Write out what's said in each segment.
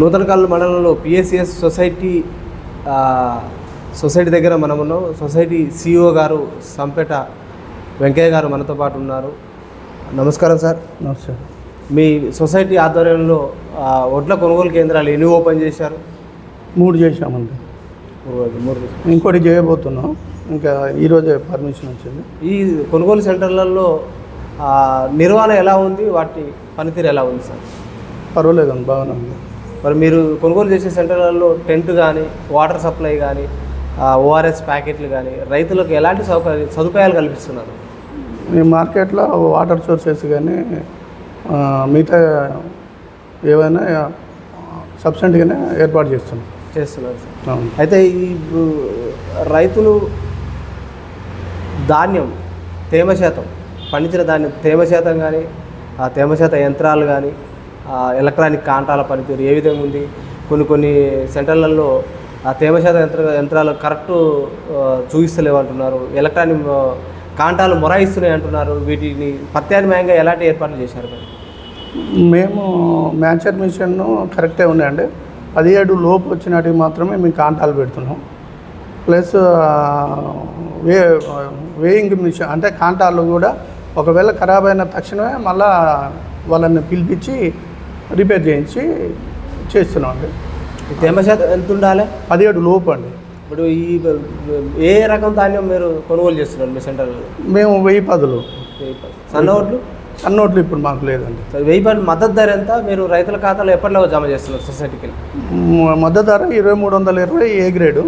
నూతనకల్లు మండలంలో PSCS society దగ్గర మనం ఉన్నాం. సొసైటీ సిఇఓ గారు సంపేట వెంకయ్య గారు మనతో పాటు ఉన్నారు. నమస్కారం సార్. నమస్తే. మీ సొసైటీ ఆధ్వర్యంలో వడ్ల కొనుగోలు కేంద్రాలు ఎన్ని ఓపెన్ చేశారు? 3 చేశామండి. 3 ఇంకోటి చేయబోతున్నాం. ఇంకా ఈరోజే పర్మిషన్ వచ్చింది. ఈ కొనుగోలు సెంటర్లలో నిర్వహణ ఎలా ఉంది, వాటి పనితీరు ఎలా ఉంది సార్? పర్వాలేదండి, బాగానే ఉంది. మరి మీరు కొనుగోలు చేసే సెంటర్లలో టెంట్ కానీ, వాటర్ సప్లై కానీ, ఓఆర్ఎస్ ప్యాకెట్లు కానీ రైతులకు ఎలాంటి సదుపాయాలు కల్పిస్తున్నారు? ఈ మార్కెట్లో వాటర్ సోర్సెస్ కానీ మిగతా ఏవైనా సబ్సిడీగానే ఏర్పాటు చేస్తున్నారు సార్. అయితే ఈ రైతులు ధాన్యం తేమ శాతం, పండించిన ధాన్యం తేమ శాతం కానీ, ఆ తేమ శాతం యంత్రాలు కానీ, ఎలక్ట్రానిక్ కాంటాల పనితీరు ఏ విధంగా ఉంది? కొన్ని సెంటర్లలో ఆ తేమ శాతం యంత్రాలు కరెక్టు చూపిస్తలేవు అంటున్నారు. ఎలక్ట్రానిక్ కాంటాలు మొరాయిస్తున్నాయి అంటున్నారు. వీటిని ప్రత్యామ్నాయంగా ఎలాంటి ఏర్పాట్లు చేశారు? మేము మ్యాచర్ మిషన్ను కరెక్టే ఉన్నాయండి. 17 లోపు వచ్చినటివి మాత్రమే మేము కాంటాలు పెడుతున్నాం. ప్లస్ వేయింగ్ మిషన్ అంటే కాంటాలు కూడా ఒకవేళ ఖరాబ్ అయిన తక్షణమే మళ్ళా వాళ్ళని పిలిపించి రిపేర్ చేయించి చేస్తున్నాం అండి. తేమ శాతం ఎంత ఉండాలి? 17 లోపు అండి. ఇప్పుడు ఈ ఏ రకం ధాన్యం మీరు కొనుగోలు చేస్తున్నారు మీ సెంటర్లో? మేము 1010. సన్నోట్లు ఇప్పుడు మాకు లేదండి. 1010 మద్దతు ధర ఎంత? మీరు రైతుల ఖాతాలో ఎప్పటిలో జమ చేస్తున్నారు సొసైటీకి? మద్దతు ధర 2320 ఏ గ్రేడు,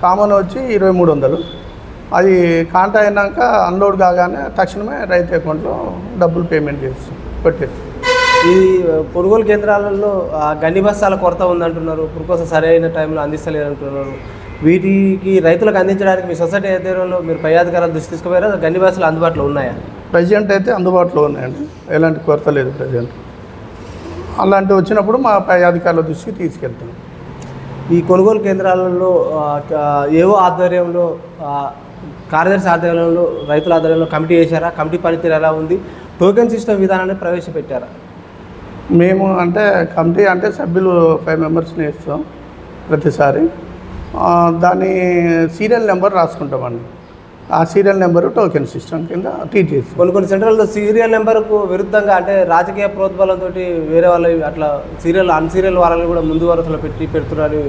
కామన్ వచ్చి 2300. అది కాంటా అయినాక అన్లోడ్ కాగానే తక్షణమే రైతు అకౌంట్లో డబ్బులు పేమెంట్ పెట్టేస్తాం. ఈ కొనుగోలు కేంద్రాలలో గండి బస్తాల కొరత ఉందంటున్నారు. ఇప్పుడు కోసం సరైన టైంలో అందిస్తలేరంటున్నారు. వీటికి రైతులకు అందించడానికి మీ సొసైటీ ఆధ్వర్యంలో మీరు పై అధికారుల దృష్టి తీసుకుపోయారా? గండి బస్తాలు అందుబాటులో ఉన్నాయా? ప్రజెంట్ అయితే అందుబాటులో ఉన్నాయండి, ఎలాంటి కొరత లేదు ప్రజెంట్. అలాంటివి వచ్చినప్పుడు మా పై అధికారుల దృష్టికి తీసుకెళ్తాం. ఈ కొనుగోలు కేంద్రాలలో ఏవో ఆధ్వర్యంలో, కార్యదర్శి ఆధ్వర్యంలో, రైతుల ఆధ్వర్యంలో కమిటీ చేశారా? కమిటీ పనితీరు ఎలా ఉంది? టోకెన్ సిస్టమ్ విధానాన్ని ప్రవేశపెట్టారా? మేము అంటే కమిటీ అంటే సభ్యులు 5 మెంబర్స్ని ఇస్తాం ప్రతిసారి. దాని సీరియల్ నెంబర్ రాసుకుంటామండి. ఆ సీరియల్ నెంబరు టోకెన్ సిస్టమ్ కింద ట్రీట్ చేస్తాం. కొన్ని సెంటర్లలో సీరియల్ నెంబర్కు విరుద్ధంగా అంటే రాజకీయ ప్రోద్బలంతో వేరే వాళ్ళు అట్లా అన్సీరియల్ వాళ్ళని కూడా ముందు వరుసలో పెడుతున్నారని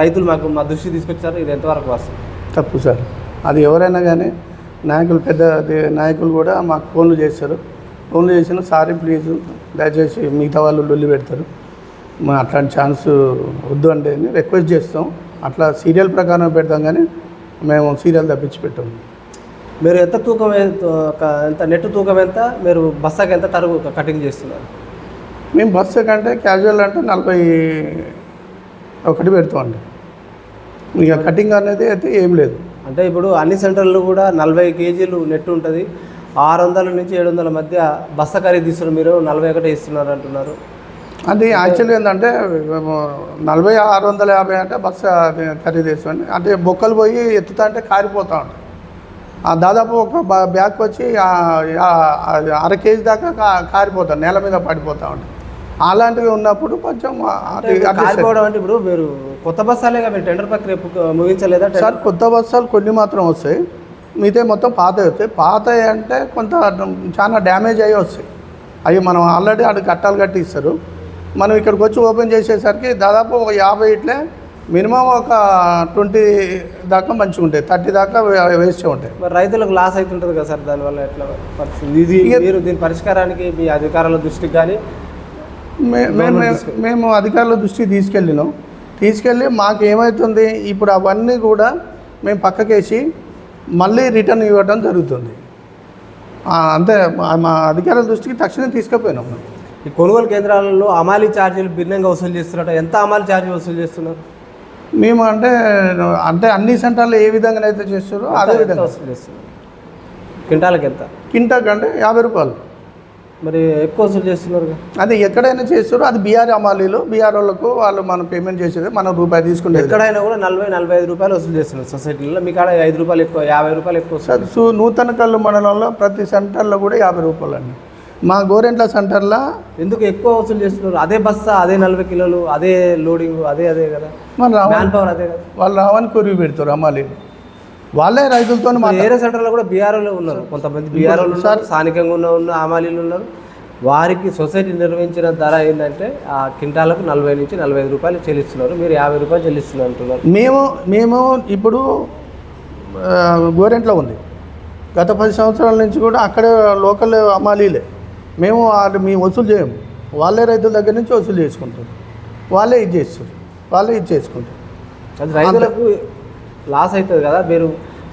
రైతులు మా దృష్టి తీసుకొచ్చారు. ఇది ఎంతవరకు వస్తుంది? తప్పు సార్. అది ఎవరైనా కానీ నాయకులు, పెద్ద నాయకులు కూడా మాకు ఫోన్లు చేస్తారు. ఫోన్లు చేసిన సారీ ప్లీజ్ దయచేసి మిగతా వాళ్ళు లొల్లి పెడతారు, అట్లాంటి ఛాన్స్ వద్దు అంటే రిక్వెస్ట్ చేస్తాం. అట్లా సీరియల్ ప్రకారం పెడతాం, కానీ మేము సీరియల్ తప్పించి పెట్టాము. మీరు ఎంత తూకం, ఎంత నెట్ తూకం ఎంత? మీరు బస్సాకి ఎంత తరుగు కటింగ్ చేస్తున్నారు? మేము బస్సు కంటే క్యాజువల్ అంటే 41 పెడతామండి. ఇక కటింగ్ అనేది అయితే ఏం లేదు. అంటే ఇప్పుడు అన్ని సెంటర్లు కూడా 40 కేజీలు నెట్ ఉంటుంది. 600 నుంచి 700 మధ్య బస్తా ఖరీదు ఇస్తున్నారు. మీరు 41 ఇస్తున్నారు అంటున్నారు. అది యాక్చువల్లీ ఏంటంటే 40, 650 అంటే బస్సు ఖరీదు ఇస్తుంది. అంటే బొక్కలు పోయి ఎత్తుతా అంటే కారిపోతూ ఉంటాయి. దాదాపు ఒక బ్యాగ్ వచ్చి 1/2 కేజీ దాకా కారిపోతాయి, నేల మీద పడిపోతూ ఉంటాయి. అలాంటివి ఉన్నప్పుడు కొంచెం కారిపోవడం అంటే ఇప్పుడు మీరు కొత్త బస్సాలేగా మీరు టెండర్ ప్రక్రియ ముగించలేదా సార్? కొత్త బస్సాలు కొన్ని మాత్రం వస్తాయి, మిగతా మొత్తం పాతవి వస్తాయి. పాతవి అంటే కొంత చాలా డ్యామేజ్ అయ్యి వస్తాయి. అవి మనం ఆల్రెడీ అక్కడ కట్టాలు కట్టి ఇస్తారు. మనం ఇక్కడికి వచ్చి ఓపెన్ చేసేసరికి దాదాపు ఒక 50 ఇట్లే, మినిమం ఒక 20 దాకా మంచిగా ఉంటాయి, 30 దాకా వేస్ట్గా ఉంటాయి. మరి రైతులకు లాస్ అవుతుంటుంది కదా సార్, దానివల్ల ఎట్లా పరిస్థితి? ఇది మీరు దీని పరిష్కారానికి మీ అధికారుల దృష్టికి కానీ మేము అధికారుల దృష్టికి తీసుకెళ్ళి మాకు ఏమవుతుంది ఇప్పుడు అవన్నీ కూడా మేము పక్కకేసి మళ్ళీ రిటర్న్ ఇవ్వడం జరుగుతుంది. అంతే, మా అధికారుల దృష్టికి తక్షణం తీసుకుపోయినాం. ఈ కొనుగోలు కేంద్రాలలో అమాలీ ఛార్జీలు భిన్నంగా వసూలు చేస్తున్నట్టు, ఎంత అమాలీ ఛార్జీ వసూలు చేస్తున్నారు? మేము అంటే అన్ని సెంటర్లు ఏ విధంగా అయితే చేస్తారో అదే విధంగా వసూలు చేస్తున్నారు. క్వింటాల్కి ఎంత? క్వింటాల్కి అంటే 50 రూపాయలు. మరి ఎక్కువ వసూలు చేస్తున్నారు. అది ఎక్కడైనా చేస్తారో అది బీఆర్ అమాలీలు, బీఆర్ వాళ్ళకు వాళ్ళు మనం పేమెంట్ చేసేది, మనం రూపాయి తీసుకుంటే ఎక్కడైనా కూడా 40-45 రూపాయలు వసూలు చేస్తున్నారు సొసైటీలో. మీకు ఆడ 5 రూపాయలు ఎక్కువ, 50 రూపాయలు ఎక్కువ. నూతనకల్లు మండలంలో ప్రతి సెంటర్లో కూడా 50 రూపాయలు అండి. మా గోరెంట్ల సెంటర్లో ఎందుకు ఎక్కువ వసూలు చేస్తున్నారు? అదే బస్సా, అదే 40 కిలోలు, అదే లోడింగ్, అదే కదా, మన మ్యాన్ పవర్ అదే కదా. వాళ్ళు రావని కొరివి పెడతారు అమ్మాలీలు. వాళ్ళే రైతులతో వేరే సెంటర్లో కూడా బీఆర్ఓలో ఉన్నారు, కొంతమంది బీఆర్ఓలు ఉన్నారు, స్థానికంగా ఉన్న అమాలీలు ఉన్నారు. వారికి సొసైటీ నిర్వహించిన ధర ఏంటంటే ఆ కింటాలకు 40 నుంచి 45 రూపాయలు చెల్లిస్తున్నారు. మీరు 50 రూపాయలు చెల్లిస్తున్నారు అంటున్నారు. మేము ఇప్పుడు గోరెంట్లో ఉంది, గత 10 సంవత్సరాల నుంచి కూడా అక్కడే లోకల్ అమాలీలే. మేము వసూలు చేయము, వాళ్ళే రైతుల దగ్గర నుంచి వసూలు చేసుకుంటారు, వాళ్ళే ఇది చేస్తారు, వాళ్ళే ఇది చేసుకుంటారు. అది రైతులకు లాస్ అవుతుంది కదా. మీరు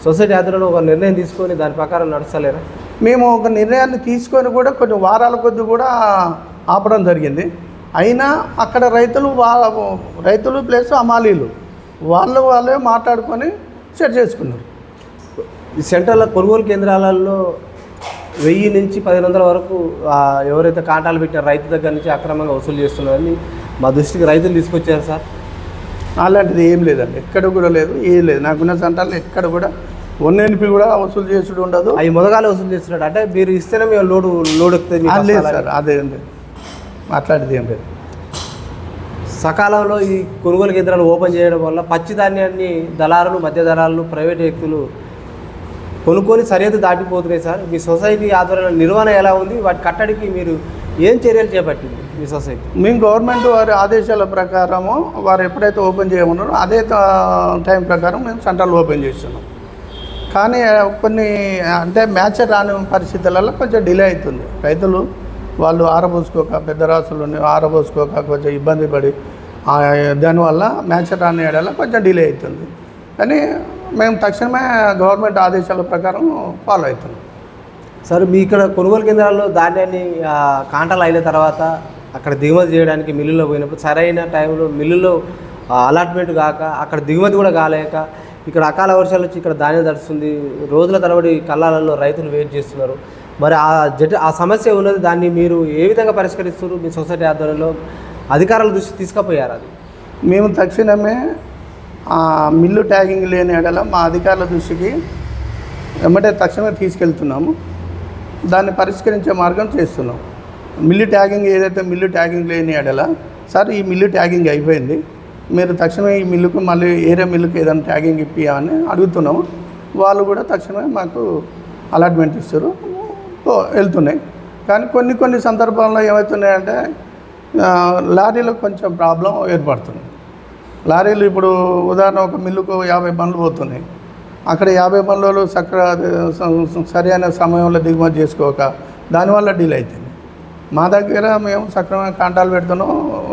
సొసైటీ ఆధ్వర్యంలో ఒక నిర్ణయం తీసుకొని దాని ప్రకారం నడుస్తలేరా? మేము ఒక నిర్ణయాన్ని తీసుకొని కూడా కొన్ని వారాల కొద్ది కూడా ఆపడం జరిగింది. అయినా అక్కడ రైతులు ప్లస్ అమాలీలు వాళ్ళే మాట్లాడుకొని సెట్ చేసుకున్నారు. ఈ సెంటర్ల కొనుగోలు కేంద్రాలలో 1000 నుంచి 1500 వరకు ఎవరైతే కాంటాలు పెట్టిన రైతు దగ్గర నుంచి అక్రమంగా వసూలు చేస్తున్నారని మా దృష్టికి రైతులు తీసుకొచ్చారు సార్. అలాంటిది ఏం లేదండి, ఎక్కడ కూడా లేదు, ఏం లేదు. నాకున్న సెంటర్లో ఎక్కడ కూడా 1NP కూడా వసూలు చేసుడు ఉండదు. అవి మొదగాలే వసూలు చేస్తున్నాడు అంటే మీరు ఇస్తేనే మేము లోడ్ ఎక్కుతుంది. లేదు సార్, అదేం లేదు, మాట్లాడేది ఏం లేదు. సకాలంలో ఈ కొనుగోలు కేంద్రాలు ఓపెన్ చేయడం వల్ల పచ్చి ధాన్యాన్ని దళారులు, మధ్య దళారులు, ప్రైవేట్ వ్యక్తులు కొనుక్కొని సరిహద్దు దాటిపోతున్నాయి సార్. మీ సొసైటీ ఆధ్వర్యంలో నిర్వహణ ఎలా ఉంది? వాటి కట్టడికి మీరు ఏం చర్యలు చేపట్టింది మీ సొసైటీ? మేము గవర్నమెంట్ వారి ఆదేశాల ప్రకారము వారు ఎప్పుడైతే ఓపెన్ చేయమన్నారో అదే టైం ప్రకారం మేము సెంటర్లు ఓపెన్ చేస్తున్నాం. కానీ కొన్ని అంటే మ్యాచ్ రాని పరిస్థితులలో కొంచెం డిలే అవుతుంది. రైతులు వాళ్ళు ఆరబోసుకోక, పెద్ద రాసులు ఆరబోసుకోక కొంచెం ఇబ్బంది పడి దానివల్ల మ్యాచ్ రాని ఏడాల కొంచెం డిలే అవుతుంది. కానీ మేము తక్షణమే గవర్నమెంట్ ఆదేశాల ప్రకారం ఫాలో అవుతున్నాం. సార్, మీ ఇక్కడ కొనుగోలు కేంద్రాల్లో ధాన్యాన్ని కాంటాలు అయిన తర్వాత అక్కడ దిగుమతి చేయడానికి మిల్లులో పోయినప్పుడు సరైన టైంలో మిల్లులో అలాట్మెంట్ కాక అక్కడ దిగుమతి కూడా కాలేక ఇక్కడ అకాల వర్షాలు వచ్చి ఇక్కడ ధాన్యం తడుస్తుంది, రోజుల తరబడి కళ్ళాలలో రైతులు వెయిట్ చేస్తున్నారు. మరి ఆ సమస్య ఉన్నది, దాన్ని మీరు ఏ విధంగా పరిష్కరిస్తారు? మీ సొసైటీ ఆధ్వర్యంలో అధికారుల దృష్టి తీసుకుపోయారు? అది మేము తక్షణమే మిల్లు ట్యాగింగ్ లేని ఎడల మా అధికారుల దృష్టికి వెంబడే తక్షణమే తీసుకెళ్తున్నాము. దాన్ని పరిష్కరించే మార్గం చేస్తున్నాం. మిల్లు ట్యాగింగ్ ఏదైతే మిల్లు ట్యాగింగ్ లేని ఎడల, సార్ ఈ మిల్లు ట్యాగింగ్ అయిపోయింది, మీరు తక్షణమే ఈ మిల్లుకు మళ్ళీ ఏరే మిల్లుకు ఏదైనా ట్యాగింగ్ ఇప్పియని అడుగుతున్నాము. వాళ్ళు కూడా తక్షణమే మాకు అలాట్మెంట్ ఇస్తారు, వెళ్తున్నాయి. కానీ కొన్ని సందర్భాల్లో ఏమవుతున్నాయంటే లారీలకు కొంచెం ప్రాబ్లం ఏర్పడుతుంది. లారీలు ఇప్పుడు ఉదాహరణ ఒక మిల్లుకు 50 బండ్లు పోతున్నాయి, అక్కడ 50 బండ్లు సరైన సమయంలో దిగుమతి చేసుకోక దానివల్ల డీల్ అవుతుంది. మా దగ్గర మేము సక్రమంగా కాంటాలు పెడుతున్నాం,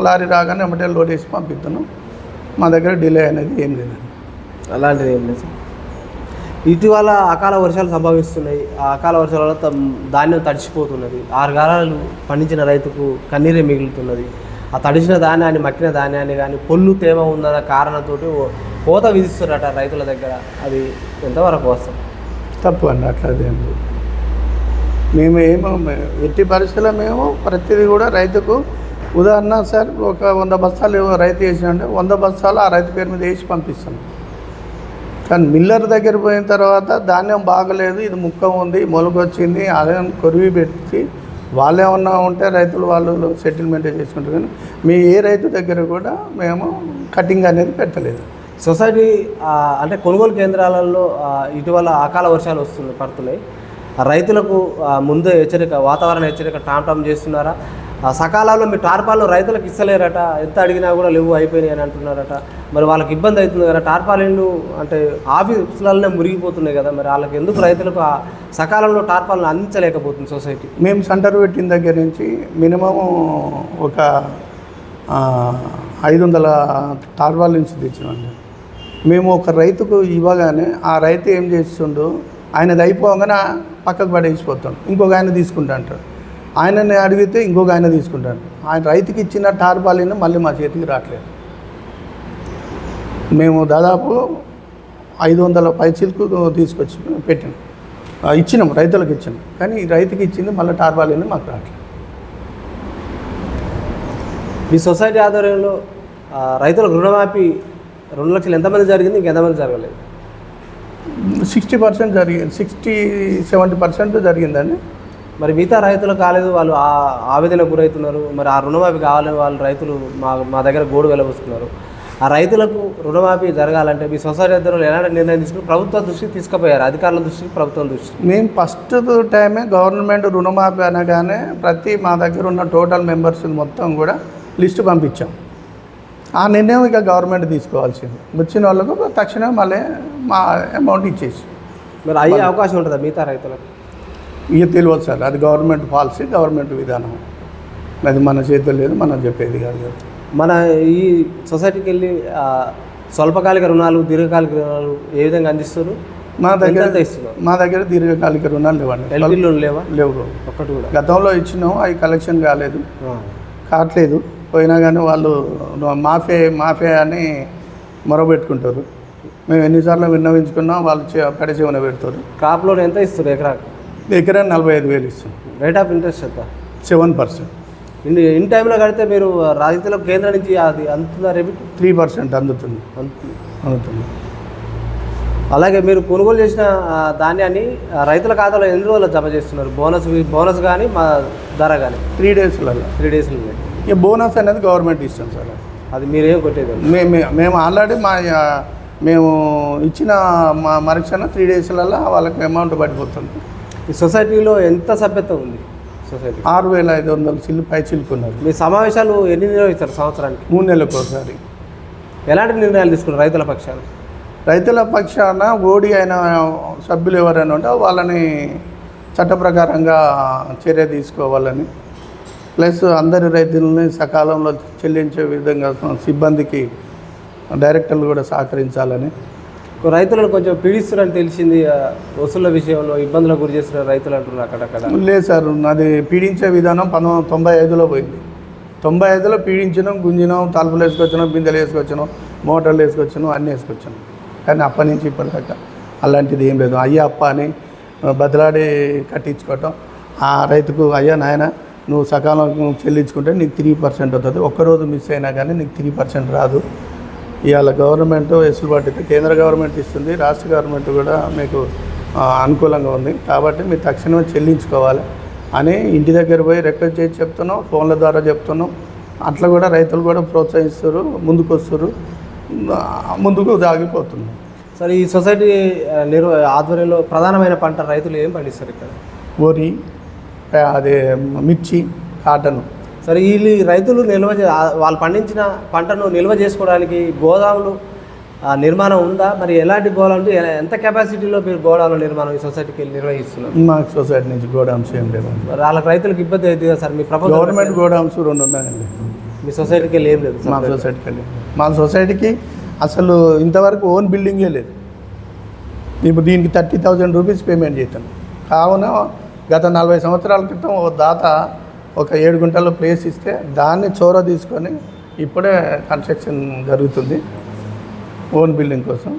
లారీ రాగానే వెంబడే లోడ్ వేసి పంపిస్తున్నాం. మా దగ్గర డిలే అనేది ఏం లేదండి. అలాంటిది ఏం లేదు. ఇటీవల అకాల వర్షాలు సంభవిస్తున్నాయి. ఆ అకాల వర్షాల వల్ల ధాన్యం తడిసిపోతున్నది. 6 గాలాలు పండించిన రైతుకు కన్నీరే మిగులుతున్నది. ఆ తడిసిన ధాన్యాన్ని, మక్కిన ధాన్యాన్ని కానీ పొల్లు తేమ ఉందన్న కారణంతో కోత విధిస్తున్నారట రైతుల దగ్గర. అది ఎంతవరకు వస్తాం? తప్పు అండి, అట్లాదేం లేదు. మేము ఎట్టి పరిస్థితుల్లో మేము ప్రతిదీ కూడా రైతుకు, ఉదాహరణ సార్ ఒక 100 బస్తాలు రైతు వేసినంటే 100 బస్తాలు ఆ రైతు పేరు మీద వేసి పంపిస్తున్నాం. కానీ మిల్లర్ దగ్గర పోయిన తర్వాత ధాన్యం బాగలేదు, ఇది ముక్క ఉంది, మొలకొచ్చింది, అదే కొరివి పెట్టి వాళ్ళు ఏమన్నా ఉంటే రైతులు వాళ్ళు సెటిల్మెంట్ చేసుకుంటారు. కానీ మీ ఏ రైతు దగ్గర కూడా మేము కటింగ్ అనేది పెట్టలేదు. సొసైటీ అంటే కొనుగోలు కేంద్రాలలో ఇటీవల అకాల వర్షాలు పడుతున్నాయి. రైతులకు ముందే హెచ్చరిక, వాతావరణ హెచ్చరిక టామ్ చేస్తున్నారా? సకాలంలో మీ టార్పాలు రైతులకు ఇస్తలేరట, ఎంత అడిగినా కూడా లేవు, అయిపోయినాయి అని అంటున్నారట. మరి వాళ్ళకి ఇబ్బంది అవుతుంది కదా, టార్పాలిన్లు అంటే ఆఫీసులనే మురిగిపోతున్నాయి కదా, మరి వాళ్ళకి ఎందుకు రైతులకు సకాలంలో టార్పాలను అందించలేకపోతుంది సొసైటీ? మేము సెంటర్ పెట్టిన దగ్గర నుంచి మినిమము ఒక 500 టార్పాల నుంచి తెచ్చినామండి. మేము ఒక రైతుకు ఇవ్వగానే ఆ రైతు ఏం చేస్తుండో ఆయనది అయిపోగానే పక్కకు పడేసిపోతాం, ఇంకొక ఆయన తీసుకుంటా అంటాడు. ఆయనని అడిగితే ఇంకొక ఆయన తీసుకుంటాడు. ఆయన రైతుకి ఇచ్చిన టార్పాలిన్ మళ్ళీ మా చేతికి రావట్లేదు. మేము దాదాపు 500 పైచీలకు తీసుకొచ్చి పెట్టాం, ఇచ్చినాం, రైతులకు ఇచ్చినాం. కానీ రైతుకి ఇచ్చింది మళ్ళీ టార్పాలిన్ మాకు రావట్లేదు. మీ సొసైటీ ఆధ్వర్యంలో రైతులకు రుణమాఫీ 2 లక్షలు ఎంతమంది జరిగింది, ఇంకెంతమంది జరగలేదు? 60% జరిగింది, 60-70% జరిగిందండి. మరి మిగతా రైతులు కాలేదు, వాళ్ళు ఆవేదనకు గురవుతున్నారు. మరి ఆ రుణమాఫీ కావాలి, వాళ్ళు రైతులు మా దగ్గర గోడు వెలవస్తున్నారు. ఆ రైతులకు రుణమాఫీ జరగాలంటే మీ సొసైటీ అధ్యక్షులు ఎలాంటి నిర్ణయం తీసుకుని ప్రభుత్వ దృష్టికి తీసుకుపోయారు, అధికారుల దృష్టికి, ప్రభుత్వం దృష్టికి? మేము ఫస్ట్ టైమే గవర్నమెంట్ రుణమాఫీ అనగానే మా దగ్గర ఉన్న టోటల్ మెంబర్స్ మొత్తం కూడా లిస్టు పంపించాం. ఆ నిర్ణయం ఇక గవర్నమెంట్ తీసుకోవాల్సింది. వచ్చిన వాళ్ళకు తక్షణం మళ్ళీ మా అమౌంట్ ఇచ్చేసి. మరి అయ్యే అవకాశం ఉంటుందా మిగతా రైతులకు? ఇక తెలియదు సార్, అది గవర్నమెంట్ పాలసీ, గవర్నమెంట్ విధానం. అది మన చేతిలో లేదు, మనం చెప్పేది కాదు. మన ఈ సొసైటీకి వెళ్ళి స్వల్పకాలిక రుణాలు, దీర్ఘకాలిక రుణాలు ఏ విధంగా అందిస్తారు? మా దగ్గర దీర్ఘకాలిక రుణాలు లేవండి. ఎల్పీ లోన్ లేవు ఒక్కటి కూడా. గతంలో ఇచ్చినాం, అవి కలెక్షన్ కావట్లేదు. పోయినా కానీ వాళ్ళు మాఫీ అని మొరబెట్టుకుంటారు. మేము ఎన్నిసార్లు విన్నవించుకున్నా వాళ్ళు పడిచేవన పెడతారు. క్రాప్ లోన్ ఎంత ఇస్తారు? ఎకరా 45,000 ఇస్తాం. రేట్ ఆఫ్ ఇంట్రెస్ట్ ఎంత? 7%. ఇన్ టైంలో కడితే మీరు రైతులకు కేంద్రం నుంచి అది అందుతుందా? రెబిట్ 3% అందుతుంది. అలాగే మీరు కొనుగోలు చేసిన ధాన్యాన్ని రైతుల ఖాతాలో ఎన్ని రోజులు జమ చేస్తున్నారు? బోనస్ కానీ మా ధర కానీ? 3 డేస్లలో. 3 డేస్లో. ఇక బోనస్ అనేది గవర్నమెంట్ ఇస్తాం సార్. అది మీరేం కొట్టేది? మేము ఆల్రెడీ మేము ఇచ్చిన మా మరక్షణ 3 డేస్లలో వాళ్ళకి అమౌంట్ పడిపోతుంది. ఈ సొసైటీలో ఎంత సభ్యత ఉంది? సొసైటీ 6,500 పై చిలుకున్నారు. మీ సమావేశాలు ఎన్ని నిర్వహిస్తారు సంవత్సరానికి? 3 నెలలకు ఒకసారి. ఎలాంటి నిర్ణయాలు తీసుకున్నారు రైతుల పక్షాన? రైతుల పక్షాన ఓడి అయిన సభ్యులు ఎవరైనా ఉంటే వాళ్ళని చట్ట ప్రకారంగా చర్య తీసుకోవాలని, ప్లస్ అందరి రైతులని సకాలంలో చెల్లించే విధంగా సిబ్బందికి డైరెక్టర్లు కూడా సహకరించాలని. రైతులను కొంచెం పీడిస్తున్నారని తెలిసింది, వసూళ్ల విషయంలో ఇబ్బందులకు గురి చేస్తున్న రైతులు అంటున్నారు అక్కడక్కడ. లేదు సార్, అది పీడించే విధానం 1995లో పోయింది. 95లో పీడించినాం, గుంజినాం, తలుపులు వేసుకొచ్చినాం, బిందెలు వేసుకొచ్చినాం, మోటార్లు వేసుకొచ్చినాం, అన్నీ వేసుకొచ్చినాం. కానీ అప్పటి నుంచి ఇప్పటిదాకా అలాంటిది ఏం లేదు. అయ్యా అప్ప అని బదిలాడి కట్టించుకోవటం. ఆ రైతుకు అయ్యా నాయన నువ్వు సకాలంలో చెల్లించుకుంటే నీకు 3% అవుతుంది, ఒక్కరోజు మిస్ అయినా కానీ నీకు 3% రాదు. ఇవాళ గవర్నమెంట్ వెసులుబాటు అయితే కేంద్ర గవర్నమెంట్ ఇస్తుంది, రాష్ట్ర గవర్నమెంట్ కూడా మీకు అనుకూలంగా ఉంది. కాబట్టి మీరు తక్షణమే చెల్లించుకోవాలి అని ఇంటి దగ్గర పోయి రిక్వెస్ట్ చేసి చెప్తున్నాం, ఫోన్ల ద్వారా చెప్తున్నాం. అట్లా కూడా రైతులు కూడా ప్రోత్సహిస్తారు, ముందుకు వస్తారు, ముందుకు సాగిపోతున్నాం. సరే, ఈ సొసైటీ ఆధ్వర్యంలో ప్రధానమైన పంట రైతులు ఏం పండిస్తారు ఇక్కడ? వరి, అదే మిర్చి, కాటన్. సరే, ఈ రైతులు వాళ్ళు పండించిన పంటను నిల్వ చేసుకోవడానికి గోదాములు నిర్మాణం ఉందా? మరి ఎలాంటి గోదాములు, ఎంత కెపాసిటీలో మీరు గోదాముల నిర్మాణం ఈ సొసైటీకి వెళ్ళి నిర్వహిస్తున్నారు? మాకు సొసైటీ నుంచి గోడామ్స్ ఏం లేదు. వాళ్ళకి రైతులకు ఇబ్బంది అవుతుంది కదా సార్? మీ ప్రభుత్వం గవర్నమెంట్ గోడామ్స్ 2 ఉన్నాయండి. మీ సొసైటీకి వెళ్ళి ఏం లేదు? మా సొసైటీకి అసలు ఇంతవరకు ఓన్ బిల్డింగే లేదు. ఇప్పుడు దీనికి 30,000 రూపీస్ పేమెంట్ చేస్తాను. కావున గత 40 సంవత్సరాల క్రితం ఓ దాత ఒక 7 గుంటల్లో ప్లేస్ ఇస్తే దాన్ని చోర తీసుకొని ఇప్పుడే కన్స్ట్రక్షన్ జరుగుతుంది ఓన్ బిల్డింగ్ కోసం.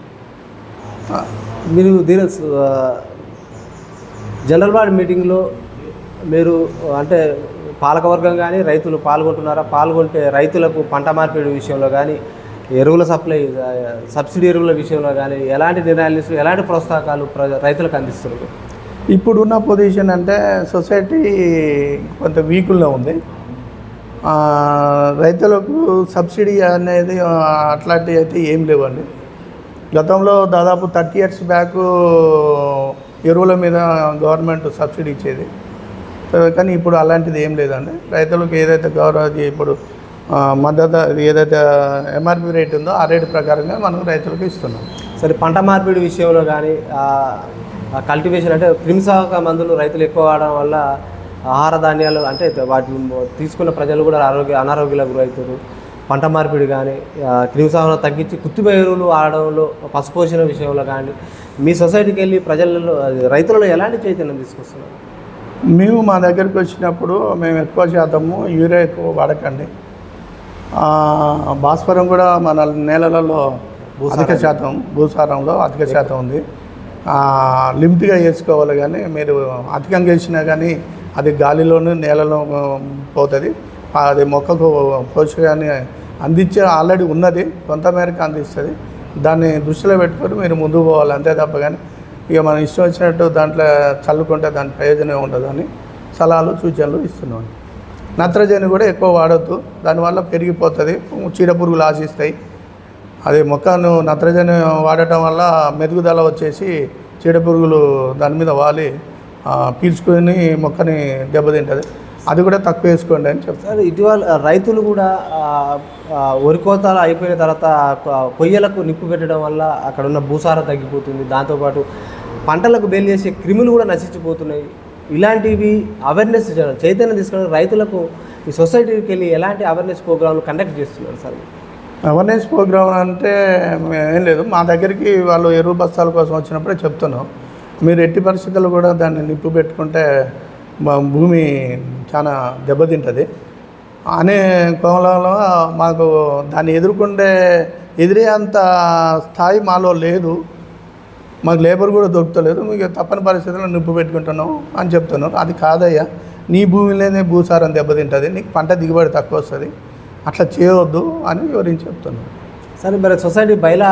మీరు దీని జనరల్ బాడీ మీటింగ్లో మీరు అంటే పాలకవర్గం కానీ రైతులు పాల్గొంటున్నారా? పాల్గొంటే రైతులకు పంట మార్పిడి విషయంలో కానీ, ఎరువుల సప్లై, సబ్సిడీ ఎరువుల విషయంలో కానీ ఎలాంటి నిర్ణయాలు తీసుకు, ఎలాంటి ప్రోత్సాహకాలు రైతులకు అందిస్తున్నారు? ఇప్పుడున్న పొజిషన్ అంటే సొసైటీ కొంత వీకుల్లో ఉంది. రైతులకు సబ్సిడీ అనేది అట్లాంటివి అయితే ఏం లేవండి. గతంలో దాదాపు 30 years బ్యాక్ ఎరువుల మీద గవర్నమెంట్ సబ్సిడీ ఇచ్చేది, కానీ ఇప్పుడు అలాంటిది ఏం లేదండి. రైతులకు ఏదైతే ఇప్పుడు మద్దతు ఏదైతే ఎంఆర్పి రేట్ ఉందో ఆ రేటు ప్రకారంగా మనం రైతులకు ఇస్తున్నాం. సరే, పంట మార్పిడి విషయంలో కానీ కల్టివేషన్ అంటే క్రిమిసంహారక మందులు రైతులు ఎక్కువ వాడడం వల్ల ఆహార ధాన్యాలు అంటే వాటిని తీసుకున్న ప్రజలు కూడా అనారోగ్యాలకు గురవుతారు. పంట మార్పిడి కానీ క్రిమిసంహారం తగ్గించి కృత్రిమ ఎరువులు వాడడంలో, పశుపోషణ విషయంలో కానీ మీ సొసైటీకి వెళ్ళి ప్రజలలో రైతులలో ఎలాంటి చైతన్యం తీసుకొస్తున్నారు? మేము మా దగ్గరికి వచ్చినప్పుడు మేము ఎక్కువ శాతము యూరియా ఎక్కువ వాడకండి, భాస్వరం కూడా మన నేలలలో అధిక శాతం, భూసారంలో అధిక శాతం ఉంది, లిమిట్గా వేసుకోవాలి. కానీ మీరు అధికంగా వేసినా కానీ అది గాలిలోనూ నేలలో పోతుంది. అది మొక్కకు పోషకాన్ని అందించే ఆల్రెడీ ఉన్నది, కొంతమేరకు అందిస్తుంది. దాన్ని దృష్టిలో పెట్టుకొని మీరు ముందుకు పోవాలి, అంతే తప్ప కానీ ఇక మనం ఇష్టం వచ్చినట్టు దాంట్లో చల్లుకుంటే దాని ప్రయోజనం ఉండదని సలహాలు సూచనలు ఇస్తున్నాం. నత్రజని కూడా ఎక్కువ వాడొద్దు, దానివల్ల పెరిగిపోతుంది, చీడపురుగులు ఆశిస్తాయి. అది మొక్కను నత్రజని వాడటం వల్ల మెరుగుదల వచ్చేసి చీడపురుగులు దాని మీద వాలి పీల్చుకొని మొక్కని దెబ్బతింటుంది. అది కూడా తక్కువ వేసుకోండి అని చెప్తారు. సార్ ఇటీవల రైతులు కూడా వరి కోతలు అయిపోయిన తర్వాత కొయ్యలకు నిప్పు పెట్టడం వల్ల అక్కడ ఉన్న భూసారం తగ్గిపోతుంది, దాంతోపాటు పంటలకు బేలు చేసే క్రిములు కూడా నశించిపోతున్నాయి. ఇలాంటివి అవేర్నెస్ చైతన్యం తీసుకుని రైతులకు ఈ సొసైటీకి వెళ్ళి ఎలాంటి అవేర్నెస్ ప్రోగ్రాంలు కండక్ట్ చేస్తున్నారు సార్? అవేర్నెస్ ప్రోగ్రామ్ అంటే ఏం లేదు, మా దగ్గరికి వాళ్ళు ఎరువు బస్తాల కోసం వచ్చినప్పుడే చెప్తున్నాం, మీరు ఎట్టి పరిస్థితుల్లో కూడా దాన్ని నిప్పు పెట్టుకుంటే భూమి చాలా దెబ్బతింటుంది అనే కోణంలో మాకు దాన్ని ఎదిరే అంత స్థాయి మాలో లేదు, మాకు లేబర్ కూడా దొరుకుతలేదు, మీకు తప్పని పరిస్థితుల్లో నిప్పు పెట్టుకుంటున్నాం అని చెప్తున్నాను. అది కాదయ్యా, నీ భూమిలోనే భూసారం దెబ్బతింటుంది, నీకు పంట దిగుబడి తక్కువ వస్తుంది, అట్లా చేయవద్దు అని వివరించి చెప్తున్నాను. సరే, మరి సొసైటీ బయలా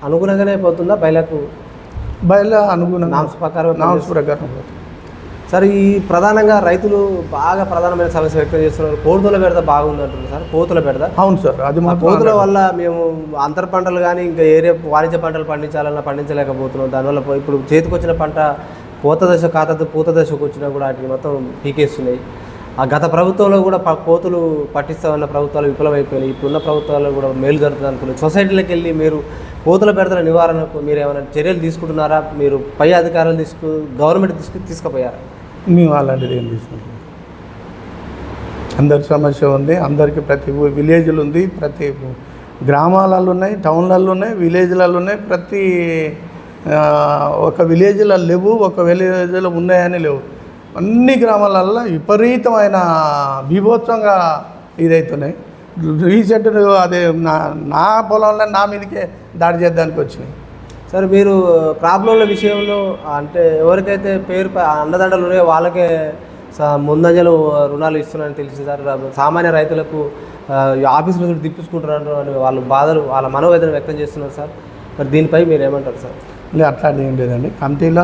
అనుగుణంగానే పోతుందా? బయలా అనుగుణంగా నామ్స్ ప్రకారం సార్, ఈ ప్రధానంగా రైతులు బాగా ప్రధానమైన సమస్య వ్యక్తం చేస్తున్నారు, కోతుల బెడద బాగుంది అంటున్నారు సార్. కోతుల బెడద? అవును సార్, అది మా కోతుల వల్ల మేము అంతర పంటలు కానీ ఇంకా ఏరియా వాణిజ్య పంటలు పండించాలన్నా పండించలేకపోతున్నాం. దానివల్ల ఇప్పుడు చేతికొచ్చిన పంట పూత దశకు వచ్చినా కూడా వాటిని మొత్తం పీకేస్తున్నాయి. ఆ గత ప్రభుత్వంలో కూడా కోతులు పట్టిస్తామన్న ప్రభుత్వాలు విఫలమైపోయినాయి. ఇప్పుడున్న ప్రభుత్వాలు కూడా మేలు జరుగుతుంది అనుకున్నాయి. సొసైటీలకు వెళ్ళి మీరు కోతుల బెడదల నివారణకు మీరు ఏమైనా చర్యలు తీసుకుంటున్నారా? మీరు పై అధికారులు గవర్నమెంట్ తీసుకుపోయారా? మేము అలాంటిది ఏం తీసుకుంటాం. అందరి సమస్య ఉంది, అందరికీ ప్రతి విలేజ్లు ఉంది, ప్రతి గ్రామాలలో ఉన్నాయి, టౌన్లలో ఉన్నాయి, విలేజ్లలో ఉన్నాయి. ప్రతి ఒక విలేజ్లో లేవు, ఒక విలేజ్లో ఉన్నాయని లేవు. అన్ని గ్రామాలలో విపరీతమైన బీభోత్సంగా ఇదవుతున్నాయి. రీసెంట్ అదే నా పొలంలో నా మీదకే దాడి చేయడానికి వచ్చినాయి. సరే, మీరు ప్రాబ్లంల విషయంలో అంటే ఎవరికైతే పేరు అండదండలు ఉన్నాయో వాళ్ళకే ముందంజలు రుణాలు ఇస్తున్నారని తెలిసింది సార్. సామాన్య రైతులకు ఆఫీస్ రోజులు తిప్పించుకుంటున్నారు అని వాళ్ళ మనోవేదన వ్యక్తం చేస్తున్నారు సార్. మరి దీనిపై మీరు ఏమంటారు సార్? లేదు, అట్లాంటి ఏం లేదండి. కమిటీలో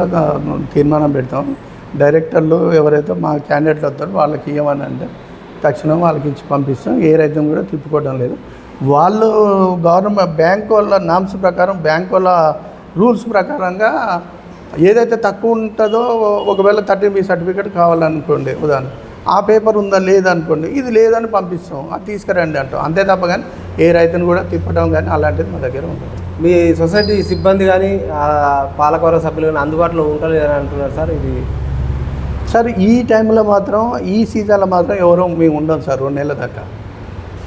తీర్మానం పెడతాం, డైరెక్టర్లు ఎవరైతే మా క్యాండిడేట్లు వస్తారో వాళ్ళకి ఇవ్వమని అంటే తక్షణం వాళ్ళకి ఇచ్చి పంపిస్తాం. ఏ రైతును కూడా తిప్పుకోవడం లేదు. వాళ్ళు గవర్నమెంట్ బ్యాంకు వాళ్ళ నామ్స్ ప్రకారం, బ్యాంకు వాళ్ళ రూల్స్ ప్రకారంగా ఏదైతే తక్కువ ఉంటుందో, ఒకవేళ 30B సర్టిఫికేట్ కావాలనుకోండి, ఉదాహరణ ఆ పేపర్ ఉందా లేదనుకోండి, ఇది లేదని పంపిస్తాం, అది తీసుకురండి అంటాం. అంతే తప్ప కానీ ఏ రైతును కూడా తిప్పడం కానీ అలాంటిది మా దగ్గర ఉంటుంది. మీ సొసైటీ సిబ్బంది కానీ పాలకవర్గ సభ్యులు కానీ అందుబాటులో ఉంటలేదని అంటున్నారు సార్. ఇది సార్ ఈ టైంలో మాత్రం, ఈ సీజన్లో మాత్రం ఎవరో మేము ఉండం సార్ 2 నెలల దాకా.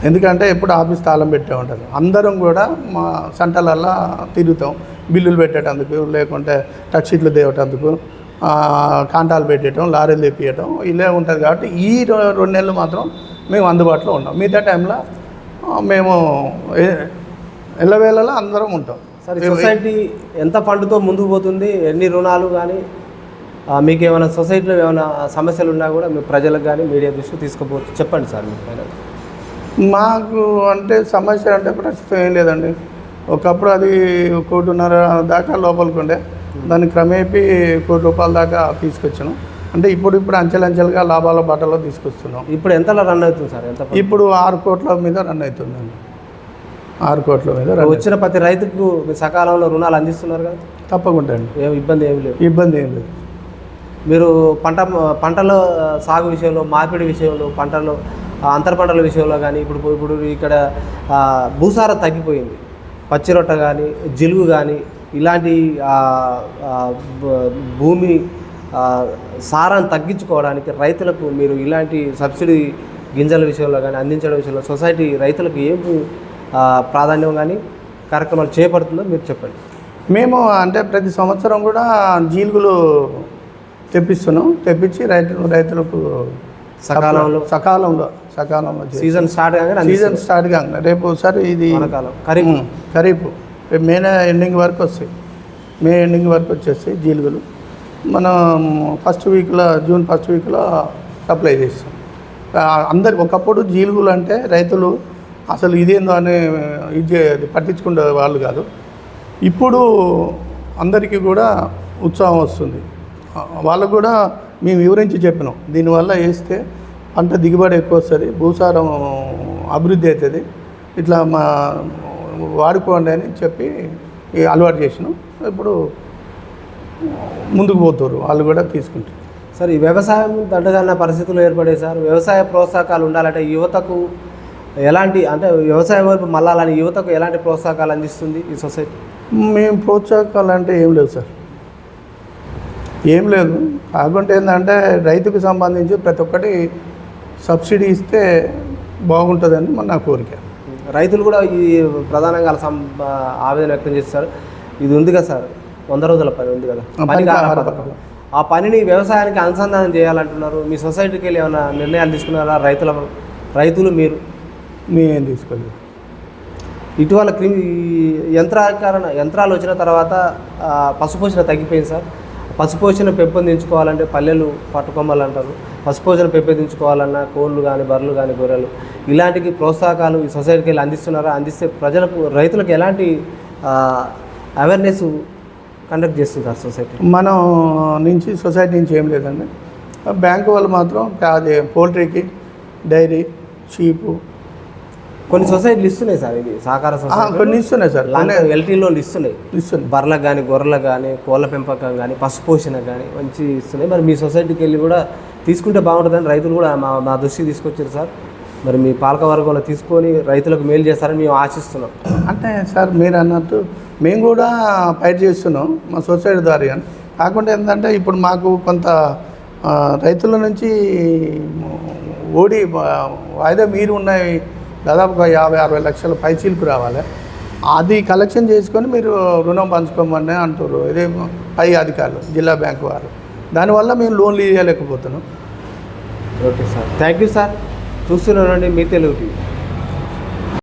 ఎందుకంటే ఎప్పుడు ఆఫీస్ తాళం పెట్టే ఉంటుంది. అందరం కూడా మా సెంటర్లల్లో తిరుగుతాం, బిల్లులు పెట్టేటందుకు, లేకుంటే టచ్ షీట్లు తేవటందుకు, కాంటాలు పెట్టేయటం, లారీలు తెప్పియటం ఇలా ఉంటుంది. కాబట్టి ఈ 2 నెలలు మాత్రం మేము అందుబాటులో ఉన్నాం. మిగతా టైంలో మేము ఎల్లవేళలా అందరం ఉంటాం. సార్, సొసైటీ ఎంత ఫండ్తో ముందుకు పోతుంది? ఎన్ని రుణాలు కానీ మీకు ఏమైనా సొసైటీలో ఏమైనా సమస్యలు ఉన్నా కూడా మీ ప్రజలకు కానీ మీడియా దృష్టికి తీసుకుపోవచ్చు, చెప్పండి సార్. మాకు అంటే సమస్య అంటే ప్రస్తుతం ఏం లేదండి. ఒకప్పుడు అది 1.5 కోటి దాకా లోపలికి ఉండే, దాన్ని క్రమేపీ 1 కోటి రూపాయల దాకా తీసుకొచ్చాను. అంటే ఇప్పుడు అంచెలంచెలుగా లాభాల బాటలో తీసుకొస్తున్నాం. ఇప్పుడు ఎంతలా రన్ అవుతుంది సార్? ఇప్పుడు 6 కోట్ల మీద రన్ అవుతుందండి. 6 కోట్ల మీద వచ్చిన ప్రతి రైతుకు సకాలంలో రుణాలు అందిస్తున్నారు కదా? తప్పకుండా అండి, ఇబ్బంది ఏమి లేదు. ఇబ్బంది ఏం లేదు. మీరు పంటల సాగు విషయంలో, మార్పిడి విషయంలో, పంటల్లో అంతర పంటల విషయంలో కానీ ఇప్పుడు ఇక్కడ భూసారం తగ్గిపోయింది, పచ్చిరొట్ట కానీ జిలుగు కానీ ఇలాంటి భూమి సారాన్ని తగ్గించుకోవడానికి రైతులకు మీరు ఇలాంటి సబ్సిడీ గింజల విషయంలో కానీ అందించడం విషయంలో సొసైటీ రైతులకు ఏం ప్రాధాన్యం కానీ కార్యక్రమాలు చేపడుతుందో మీరు చెప్పండి. మేము అంటే ప్రతి సంవత్సరం కూడా జీలుగులు తెప్పిస్తున్నాం, తెప్పించి రైతులకు సకాలంలో సీజన్ స్టార్ట్ కాగానే రేపు సార్ ఇది ఖరీఫ్ మే ఎండింగ్ వరకు వస్తాయి. మే ఎండింగ్ వరకు వచ్చేస్తాయి జీలుగులు. మనం జూన్ ఫస్ట్ వీక్లో సప్లై చేస్తాం. ఒకప్పుడు జీలుగులు అంటే రైతులు అసలు ఇదేందో అని పట్టించుకునే వాళ్ళు కాదు. ఇప్పుడు అందరికీ కూడా ఉత్సాహం వస్తుంది. వాళ్ళకు కూడా మేము వివరించి చెప్పినాం. దీనివల్ల వేస్తే పంట దిగుబడి ఎక్కువ వస్తుంది, భూసారం అభివృద్ధి అవుతుంది, ఇట్లా వాడుకోండి అని చెప్పి అలవాటు చేసినాం. ఇప్పుడు ముందుకు పోతారు, వాళ్ళు కూడా తీసుకుంటారు. సార్, ఈ వ్యవసాయం దండగన్న పరిస్థితులు ఏర్పడే సార్, వ్యవసాయ ప్రోత్సాహకాలు ఉండాలంటే యువతకు ఎలాంటి, అంటే వ్యవసాయం వైపు మళ్ళాలని యువతకు ఎలాంటి ప్రోత్సాహకాలు అందిస్తుంది ఈ సొసైటీ? మేము ప్రోత్సాహకాలు అంటే ఏం లేవు సార్, ఏం లేదు. కాకుంటే ఏంటంటే రైతుకు సంబంధించి ప్రతి ఒక్కటి సబ్సిడీ ఇస్తే బాగుంటుందని నా కోరిక. రైతులు కూడా ఈ ప్రధానంగా ఆవేదన వ్యక్తం చేస్తారు. ఇది ఉంది కదా సార్, 100 రోజుల పని ఉంది కదా, పనికి ఆహార పథకం. ఆ పనిని వ్యవసాయానికి అనుసంధానం చేయాలంటున్నారు. మీ సొసైటీకి వెళ్ళి ఏమైనా నిర్ణయాలు తీసుకున్నారా? రైతులు మేమేం తీసుకోలేదు. ఇటీవల యంత్రాలు వచ్చిన తర్వాత పశుపోషణ తగ్గిపోయింది సార్. పశుపోషణ పెంపొందించుకోవాలంటే పల్లెలు పట్టుకొమ్మలు అంటారు. పశుపోషణ పెంపొందించుకోవాలన్నా కోళ్ళు కానీ, బర్రెలు కానీ, గొర్రెలు ఇలాంటికి ప్రోత్సాహకాలు ఈ సొసైటీకి వెళ్ళి అందిస్తున్నారా? అందిస్తే రైతులకు ఎలాంటి అవేర్నెస్ కండక్ట్ చేస్తుంటారు సొసైటీ? మనం సొసైటీ నుంచి ఏం లేదండి. బ్యాంకు వాళ్ళు మాత్రం అదే పోల్ట్రీకి, డైరీ, షీపు కొన్ని సొసైటీలు ఇస్తున్నాయి సార్. ఇది సహకార సొసైటీ కొన్ని ఇస్తున్నాయి సార్, ఎల్టీ లోన్లు ఇస్తున్నాయి. బర్రెలకు కానీ, గొర్రెలకు కానీ, కోళ్ళ పెంపకం కానీ, పశుపోషణ కానీ మంచి ఇస్తున్నాయి. మరి మీ సొసైటీకి వెళ్ళి కూడా తీసుకుంటే బాగుంటుందని రైతులు కూడా మా దృష్టికి తీసుకొచ్చారు సార్. మరి మీ పాలకవర్గంలో తీసుకొని రైతులకు మేలు చేస్తారని మేము ఆశిస్తున్నాం. అంటే సార్ మీరు అన్నట్టు మేము కూడా ఫైట్ చేస్తున్నాం మా సొసైటీ ద్వారా. కాకుండా ఏంటంటే ఇప్పుడు మాకు కొంత రైతుల నుంచి వాయిదా మీరు ఉన్నాయి, దాదాపుగా 50-60 లక్షల పైచీలకు రావాలి. అది కలెక్షన్ చేసుకొని మీరు రుణం పంచుకోమని అంటారు, ఇదే పై అధికారులు, జిల్లా బ్యాంకు వారు. దానివల్ల మేము లోన్లు ఇవ్వలేకపోతున్నాం. Okay sir, thank you sir. చూస్తున్నానండి మీ తెలుగు టీవీ.